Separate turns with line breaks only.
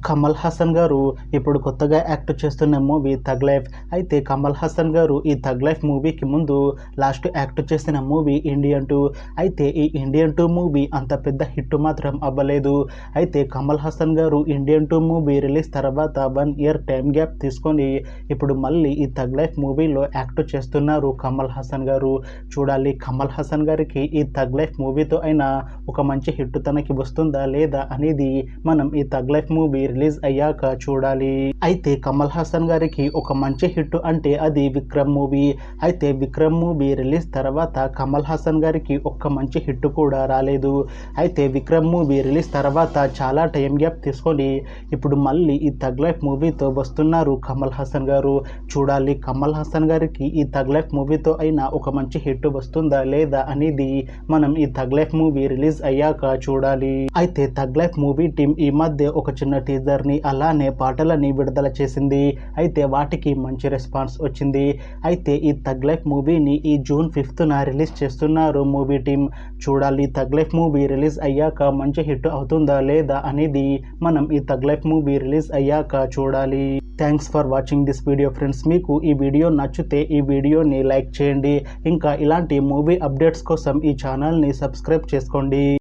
కమల్ హాసన్ గారు ఇప్పుడు కొత్తగా యాక్ట్ చేస్తున్న మూవీ థగ్ లైఫ్. అయితే కమల్ హాసన్ గారు ఈ థగ్ లైఫ్ మూవీకి ముందు లాస్ట్ యాక్ట్ చేసిన మూవీ ఇండియన్ 2. అయితే ఈ ఇండియన్ 2 మూవీ అంత పెద్ద హిట్ మాత్రం అవ్వలేదు. అయితే కమల్ హాసన్ గారు ఇండియన్ 2 మూవీ రిలీజ్ తర్వాత 1 ఇయర్ టైం గ్యాప్ తీసుకొని ఇప్పుడు మళ్ళీ ఈ థగ్ లైఫ్ మూవీలో యాక్ట్ చేస్తున్నారు కమల్ హాసన్ గారు. చూడాలి కమల్ హాసన్ గారికి ఈ థగ్ లైఫ్ మూవీతో అయినా ఒక మంచి హిట్ తనకి వస్తుందా లేదా అనేది మనం ఈ థగ్ లైఫ్ మూవీ రిలీజ్ అయ్యాక చూడాలి. అయితే కమల్ హాసన్ గారికి ఒక మంచి హిట్ అంటే అది విక్రమ్ మూవీ. అయితే విక్రమ్ మూవీ రిలీజ్ తర్వాత కమల్ హాసన్ గారికి ఒక్క మంచి హిట్ కూడా రాలేదు. అయితే విక్రమ్ మూవీ రిలీజ్ తర్వాత చాలా టైం గ్యాప్ తీసుకొని ఇప్పుడు మళ్ళీ ఈ థగ్ లైఫ్ మూవీతో వస్తున్నారు కమల్ హాసన్ గారు. చూడాలి కమల్ హాసన్ గారికి ఈ థగ్ లైఫ్ మూవీతో అయినా ఒక మంచి హిట్ వస్తుందా లేదా అనేది మనం ఈ థగ్ లైఫ్ మూవీ రిలీజ్ అయ్యాక చూడాలి. అయితే థగ్ లైఫ్ మూవీ టీం ఈ మధ్య ఒక చిన్న టీజర్ని అలానే పాటలని విడుదల చేసింది. అయితే వాటికి మంచి రెస్పాన్స్ వచ్చింది. అయితే ఈ థగ్ లైఫ్ మూవీని ఈ జూన్ 5న రిలీజ్ చేస్తున్నారు మూవీ టీం. చూడాలి థగ్ లైఫ్ మూవీ రిలీజ్ అయ్యాక మంచి హిట్ అవుతుందా లేదా అనేది మనం ఈ థగ్ లైఫ్ మూవీ రిలీజ్ అయ్యాక చూడాలి. Thanks for watching this video friends. మీకు ఈ వీడియో నచ్చితే ఈ వీడియోని లైక్ చేయండి. ఇంకా ఇలాంటి మూవీ అప్డేట్స్ కోసం ఈ ఛానల్ని సబ్స్క్రైబ్ చేసుకోండి.